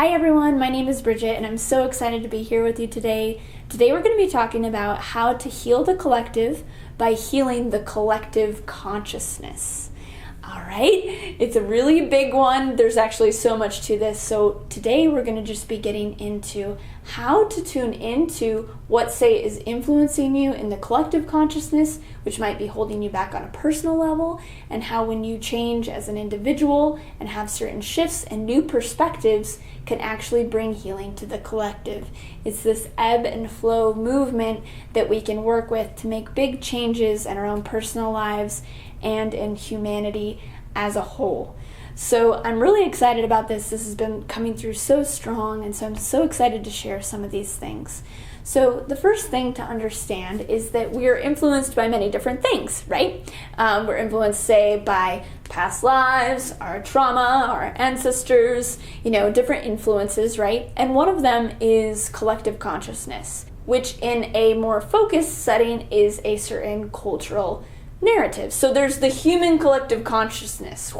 Hi everyone, my name is Bridget and I'm so excited to be here with you today. Today we're going to be talking about how to heal the collective by healing the collective consciousness. All right, it's a really big one. There's actually so much to this. So today we're going to just be getting into how to tune into what, say, is influencing you in the collective consciousness, which might be holding you back on a personal level, and how when you change as an individual and have certain shifts and new perspectives can actually bring healing to the collective. It's this ebb and flow movement that we can work with to make big changes in our own personal lives and in humanity as a whole. So I'm really excited about this. This has been coming through so strong, and so I'm so excited to share some of these things. So the first thing to understand is that we are influenced by many different things, right? We're influenced, say, by past lives, our trauma, our ancestors, different influences, right? And one of them is collective consciousness, which in a more focused setting is a certain cultural narrative. So there's the human collective consciousness.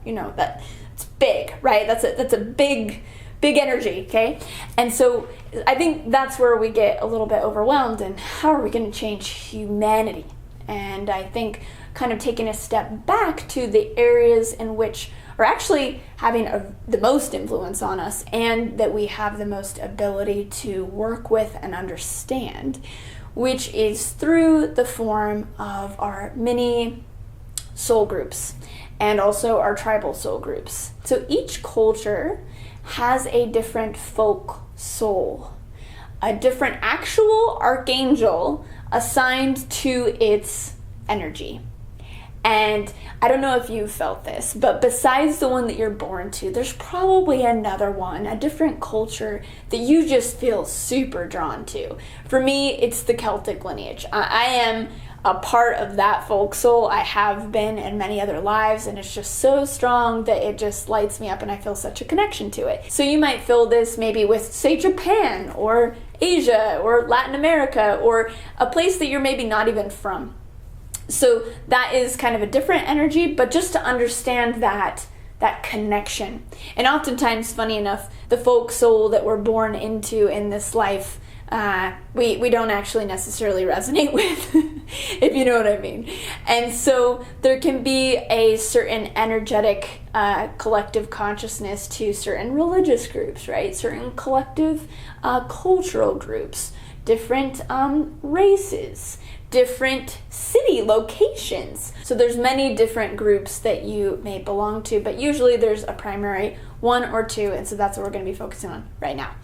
That's big, right? That's a big energy, okay? And so I think that's where we get a little bit overwhelmed, and how are we going to change humanity? And I think kind of taking a step back to the areas in which are actually having the most influence on us, and that we have the most ability to work with and understand, which is through the form of our mini soul groups and also our tribal soul groups. So each culture has a different folk soul, a different actual archangel assigned to its energy. And I don't know if you've felt this, but besides the one that you're born to, there's probably another one, a different culture that you just feel super drawn to. For me, it's the Celtic lineage. I am a part of that folk soul. I have been in many other lives, and it's just so strong that it just lights me up and I feel such a connection to it. So you might feel this maybe with, say, Japan or Asia or Latin America, or a place that you're maybe not even from. So that is kind of a different energy, but just to understand that connection. And oftentimes, funny enough, the folk soul that we're born into in this life, we don't actually necessarily resonate with, if you know what I mean. And so there can be a certain energetic collective consciousness to certain religious groups, right? Certain collective cultural groups, different races, different city locations. So there's many different groups that you may belong to, but usually there's a primary one or two, and so that's what we're going to be focusing on right now.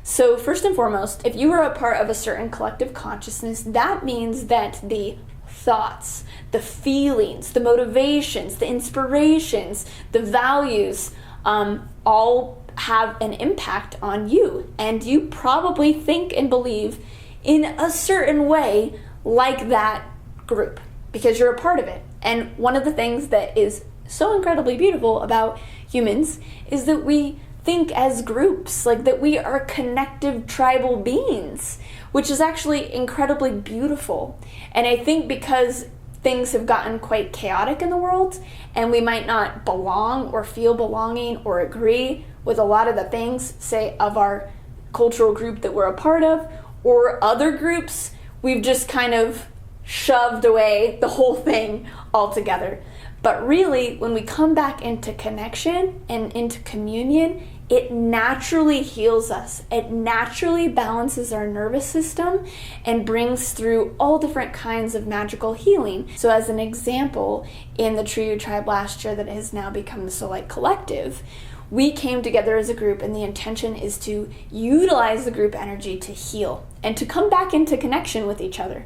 So first and foremost, if you are a part of a certain collective consciousness, that means that the thoughts, the feelings, the motivations, the inspirations, the values, all have an impact on you. And you probably think and believe in a certain way like that group, because you're a part of it. And one of the things that is so incredibly beautiful about humans is that we think as groups, like that we are connective tribal beings, which is actually incredibly beautiful. And I think because things have gotten quite chaotic in the world, and we might not belong or feel belonging or agree with a lot of the things, say, of our cultural group that we're a part of, or other groups, we've just kind of shoved away the whole thing altogether. But really, when we come back into connection and into communion, it naturally heals us. It naturally balances our nervous system and brings through all different kinds of magical healing. So as an example, in the True Tribe last year that has now become the Soul Light Collective, we came together as a group, and the intention is to utilize the group energy to heal and to come back into connection with each other.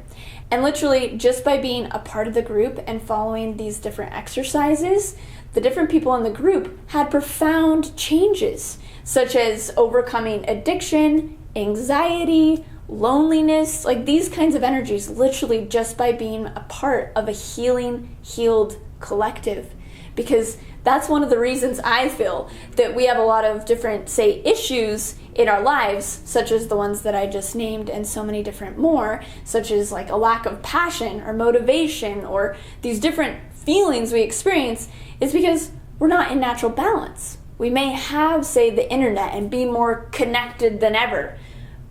And literally, just by being a part of the group and following these different exercises, the different people in the group had profound changes, such as overcoming addiction, anxiety, loneliness, like these kinds of energies, literally just by being a part of a healed collective. Because that's one of the reasons I feel that we have a lot of different, say, issues in our lives, such as the ones that I just named, and so many different more, such as like a lack of passion or motivation or these different feelings we experience, is because we're not in natural balance. We may have, say, the internet and be more connected than ever,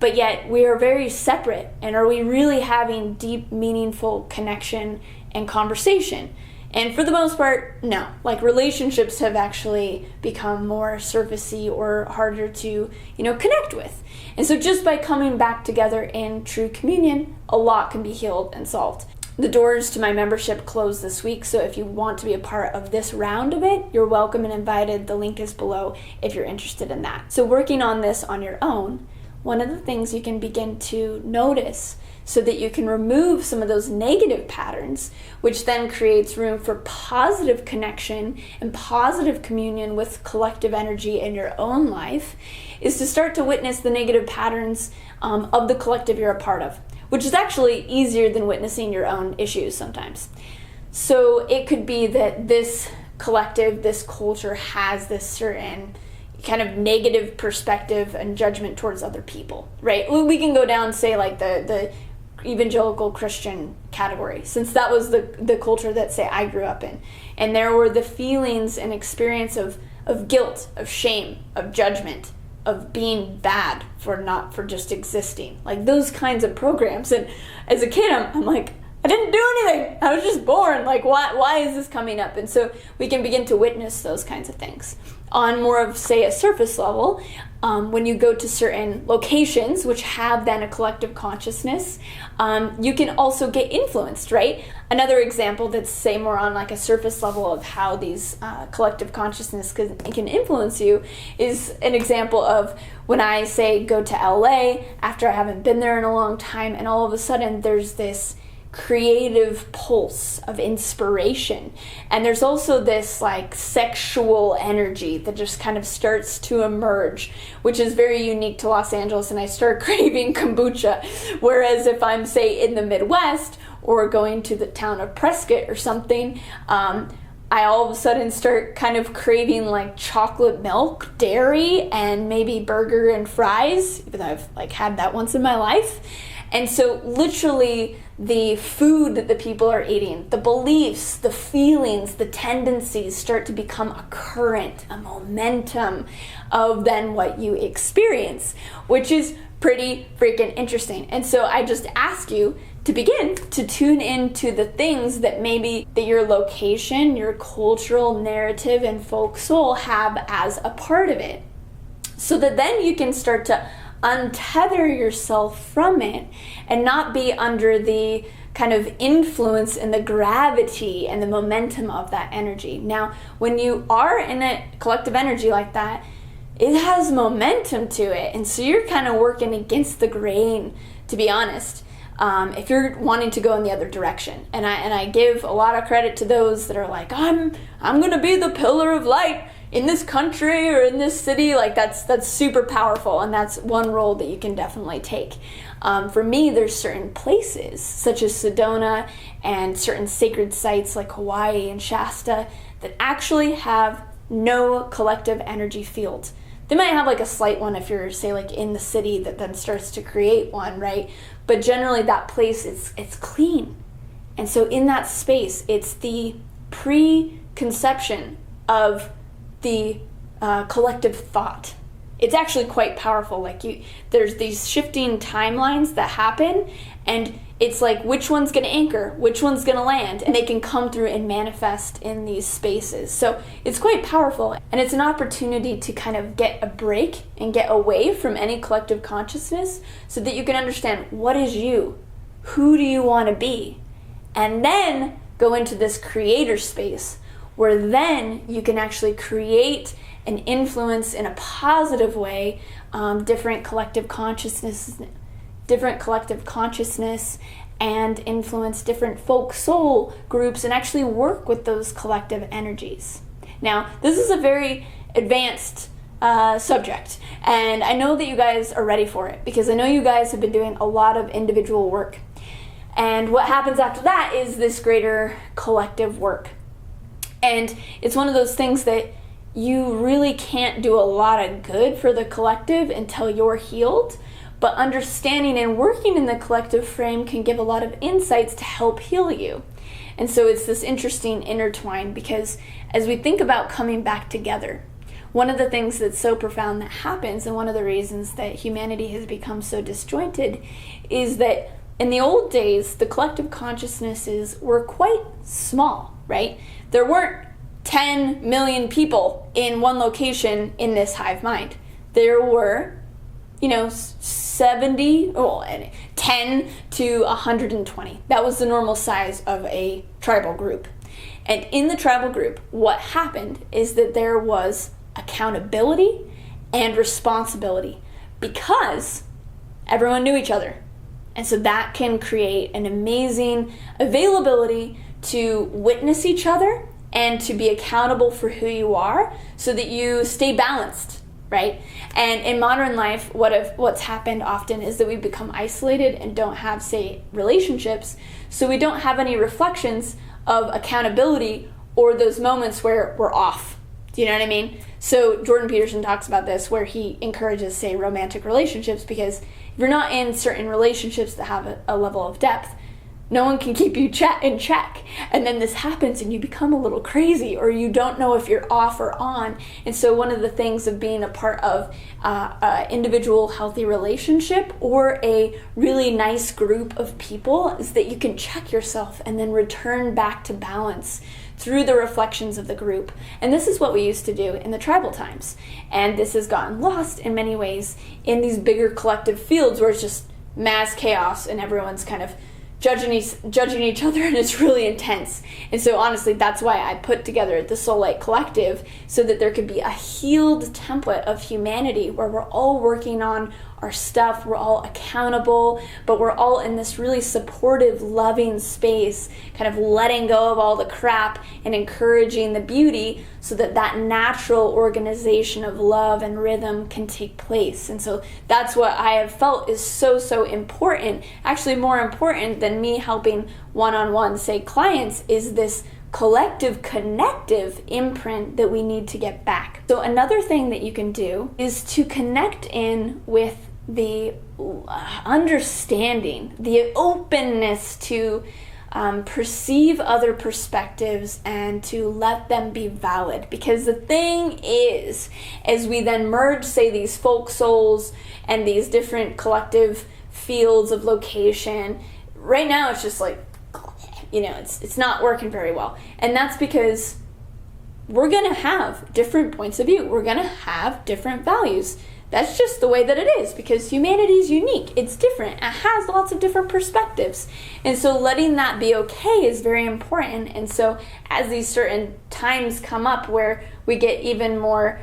but yet we are very separate. And are we really having deep, meaningful connection and conversation? And for the most part, no. Like, relationships have actually become more surfacey or harder to, connect with. And so just by coming back together in true communion, a lot can be healed and solved. The doors to my membership close this week, so if you want to be a part of this round of it, you're welcome and invited. The link is below if you're interested in that. So working on this on your own, one of the things you can begin to notice so that you can remove some of those negative patterns, which then creates room for positive connection and positive communion with collective energy in your own life, is to start to witness the negative patterns of the collective you're a part of, which is actually easier than witnessing your own issues sometimes. So it could be that this collective, this culture has this certain kind of negative perspective and judgment towards other people, right? We can go down, say, like the evangelical Christian category, since that was the culture that, say, I grew up in. And there were the feelings and experience of guilt, of shame, of judgment, of being bad for just existing, like those kinds of programs. And as a kid, I'm like, I didn't do anything. I was just born. Like, why is this coming up? And so we can begin to witness those kinds of things. On more of, say, a surface level, when you go to certain locations which have then a collective consciousness, you can also get influenced, right? Another example that's, say, more on like a surface level of how these collective consciousness can influence you is an example of when I, say, go to LA after I haven't been there in a long time, and all of a sudden there's this creative pulse of inspiration, and there's also this like sexual energy that just kind of starts to emerge, which is very unique to Los Angeles, and I start craving kombucha. Whereas if I'm, say, in the Midwest or going to the town of Prescott or something, I all of a sudden start kind of craving like chocolate milk, dairy, and maybe burger and fries, even though I've like had that once in my life. And so literally the food that the people are eating, the beliefs, the feelings, the tendencies start to become a current, a momentum of then what you experience, which is pretty freaking interesting. And so I just ask you to begin to tune into the things that maybe that your location, your cultural narrative and folk soul have as a part of it, so that then you can start to untether yourself from it and not be under the kind of influence and the gravity and the momentum of that energy. Now, when you are in a collective energy like that, it has momentum to it, and so you're kind of working against the grain, to be honest, if you're wanting to go in the other direction. And I give a lot of credit to those that are like, I'm gonna be the pillar of light in this country or in this city. Like that's super powerful, and that's one role that you can definitely take. For me, there's certain places such as Sedona and certain sacred sites like Hawaii and Shasta that actually have no collective energy field. They might have like a slight one if you're, say, like in the city that then starts to create one, right? But generally that place it's clean. And so in that space, it's the preconception of the collective thought. It's actually quite powerful. Like there's these shifting timelines that happen, and it's like which one's going to anchor, which one's going to land, and they can come through and manifest in these spaces. So it's quite powerful, and it's an opportunity to kind of get a break and get away from any collective consciousness so that you can understand what is you, who do you want to be, and then go into this creator space where then you can actually create and influence in a positive way different collective consciousness and influence different folk soul groups and actually work with those collective energies. Now, this is a very advanced subject, and I know that you guys are ready for it because I know you guys have been doing a lot of individual work. And what happens after that is this greater collective work. And it's one of those things that you really can't do a lot of good for the collective until you're healed, but understanding and working in the collective frame can give a lot of insights to help heal you. And so it's this interesting intertwine, because as we think about coming back together, one of the things that's so profound that happens, and one of the reasons that humanity has become so disjointed, is that in the old days, the collective consciousnesses were quite small, right? There weren't 10 million people in one location in this hive mind. There were, 10 to 120. That was the normal size of a tribal group. And in the tribal group, what happened is that there was accountability and responsibility because everyone knew each other. And so that can create an amazing availability to witness each other and to be accountable for who you are so that you stay balanced, right? And in modern life, what's happened often is that we become isolated and don't have, say, relationships, so we don't have any reflections of accountability or those moments where we're off. Do you know what I mean? So Jordan Peterson talks about this, where he encourages, say, romantic relationships, because if you're not in certain relationships that have a level of depth, no one can keep you in check. And then this happens and you become a little crazy, or you don't know if you're off or on. And so one of the things of being a part of an individual healthy relationship or a really nice group of people is that you can check yourself and then return back to balance through the reflections of the group. And this is what we used to do in the tribal times. And this has gotten lost in many ways in these bigger collective fields where it's just mass chaos and everyone's kind of judging each other, and it's really intense. And so honestly, that's why I put together the Soul Light Collective, so that there could be a healed template of humanity where we're all working on our stuff, we're all accountable, but we're all in this really supportive, loving space, kind of letting go of all the crap and encouraging the beauty, so that that natural organization of love and rhythm can take place. And so that's what I have felt is so important, actually more important than me helping one-on-one, say, clients, is this collective connective imprint that we need to get back. So another thing that you can do is to connect in with the understanding, the openness to perceive other perspectives and to let them be valid. Because the thing is, as we then merge, say, these folk souls and these different collective fields of location, right now it's just like, it's not working very well. And that's because we're going to have different points of view. We're going to have different values. That's just the way that it is, because humanity is unique. It's different. It has lots of different perspectives. And so letting that be okay is very important. And so as these certain times come up where we get even more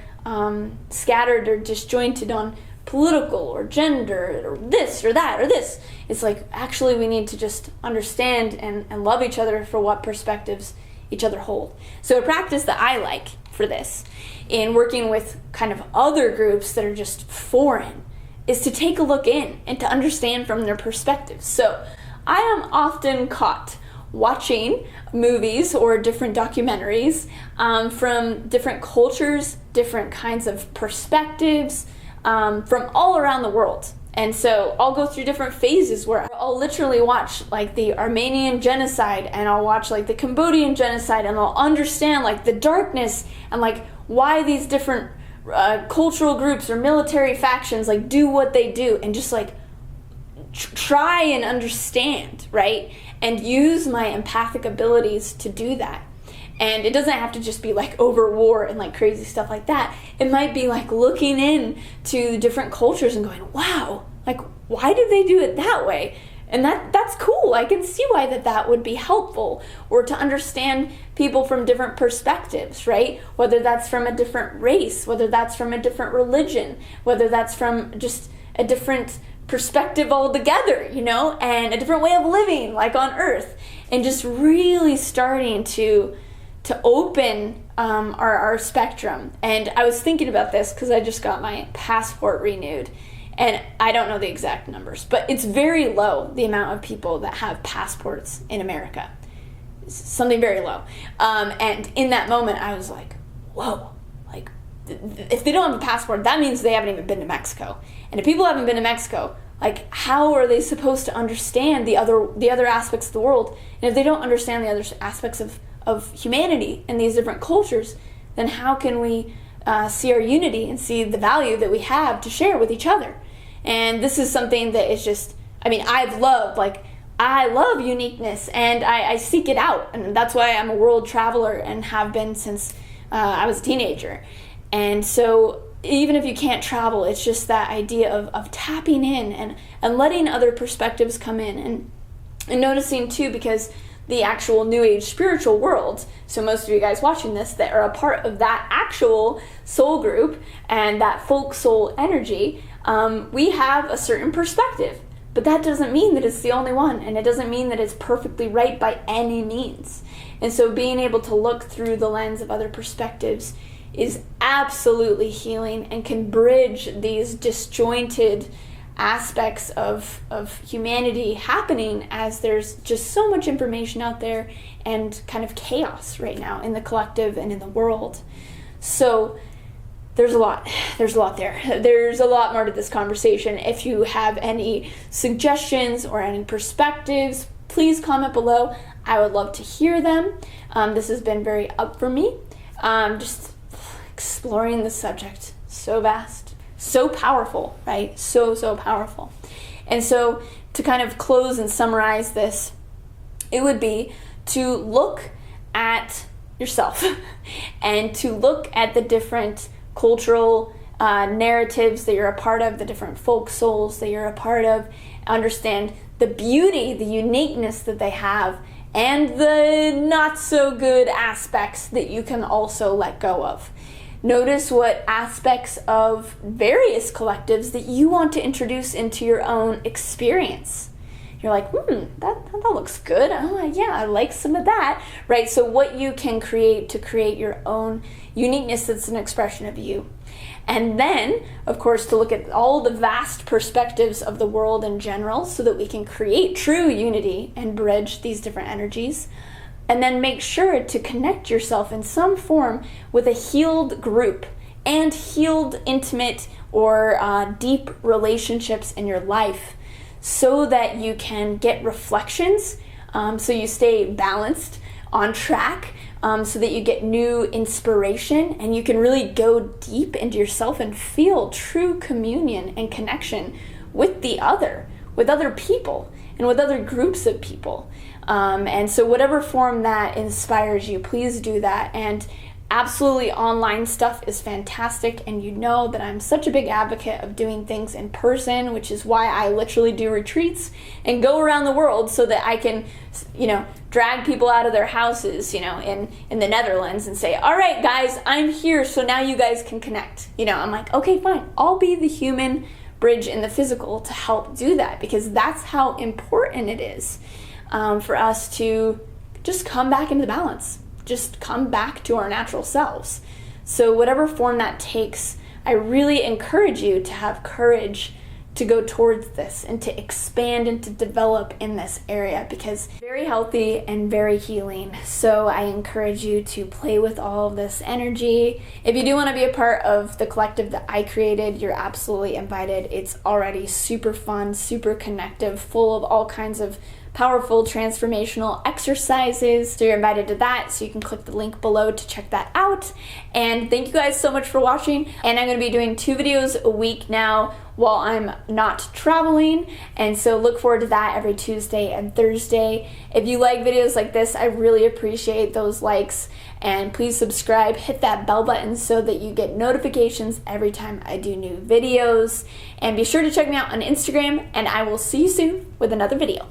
scattered or disjointed on political or gender or this or that or this, it's like, actually we need to just understand and love each other for what perspectives each other hold. So a practice that I like for this, in working with kind of other groups that are just foreign, is to take a look in and to understand from their perspectives. So I am often caught watching movies or different documentaries from different cultures, different kinds of perspectives, from all around the world. And so I'll go through different phases where I'll literally watch like the Armenian genocide, and I'll watch like the Cambodian genocide, and I'll understand like the darkness and like why these different cultural groups or military factions like do what they do, and just like try and understand, right? And use my empathic abilities to do that. And it doesn't have to just be like over war and like crazy stuff like that. It might be like looking in to different cultures and going, wow, like why do they do it that way? And that's cool. I can see why that would be helpful, or to understand people from different perspectives, right? Whether that's from a different race, whether that's from a different religion, whether that's from just a different perspective altogether, and a different way of living, like on Earth, and just really starting to open our spectrum. And I was thinking about this because I just got my passport renewed, and I don't know the exact numbers, but it's very low, the amount of people that have passports in America. It's something very low. And in that moment, I was like, whoa, like if they don't have a passport, that means they haven't even been to Mexico. And if people haven't been to Mexico, like how are they supposed to understand the other aspects of the world? And if they don't understand the other aspects of humanity and these different cultures, then how can we see our unity and see the value that we have to share with each other. And this is something that is just, I mean, I love uniqueness, and I seek it out, and that's why I'm a world traveler and have been since I was a teenager. And so even if you can't travel, it's just that idea of tapping in and letting other perspectives come in, and noticing too, because the actual New Age spiritual world, so most of you guys watching this that are a part of that actual soul group and that folk soul energy, we have a certain perspective. But that doesn't mean that it's the only one, and it doesn't mean that it's perfectly right by any means. And so being able to look through the lens of other perspectives is absolutely healing and can bridge these disjointed aspects of humanity happening, as there's just so much information out there and kind of chaos right now in the collective and in the world. So there's a lot there. There's a lot more to this conversation. If you have any suggestions or any perspectives, please comment below. I would love to hear them. This has been very up for me. Just exploring the subject. So vast, so powerful, right? So powerful. And so to kind of close and summarize this, it would be to look at yourself and to look at the different cultural narratives that you're a part of, the different folk souls that you're a part of, understand the beauty, the uniqueness that they have, and the not so good aspects that you can also let go of. Notice what aspects of various collectives that you want to introduce into your own experience. You're like, that looks good. Oh, yeah, I like some of that, right? So what you can create to create your own uniqueness that's an expression of you. And then, of course, to look at all the vast perspectives of the world in general so that we can create true unity and bridge these different energies. And then make sure to connect yourself in some form with a healed group and healed, intimate, or deep relationships in your life, so that you can get reflections, so you stay balanced, on track, so that you get new inspiration and you can really go deep into yourself and feel true communion and connection with with other people, and with other groups of people. And so whatever form that inspires you, please do that. And absolutely, online stuff is fantastic, and you know that I'm such a big advocate of doing things in person, which is why I literally do retreats and go around the world so that I can, drag people out of their houses, in the Netherlands and say, all right, guys, I'm here, so now you guys can connect. I'm like, okay, fine, I'll be the human bridge in the physical to help do that, because that's how important it is for us to just come back into balance. Just come back to our natural selves. So whatever form that takes, I really encourage you to have courage to go towards this and to expand and to develop in this area, because it's very healthy and very healing. So I encourage you to play with all of this energy. If you do want to be a part of the collective that I created, you're absolutely invited. It's already super fun, super connective, full of all kinds of powerful transformational exercises. So you're invited to that, so you can click the link below to check that out. And thank you guys so much for watching. And I'm going to be doing 2 videos a week now while I'm not traveling, and so look forward to that every Tuesday and Thursday. If you like videos like this, I really appreciate those likes, and please subscribe, hit that bell button so that you get notifications every time I do new videos. And be sure to check me out on Instagram, and I will see you soon with another video.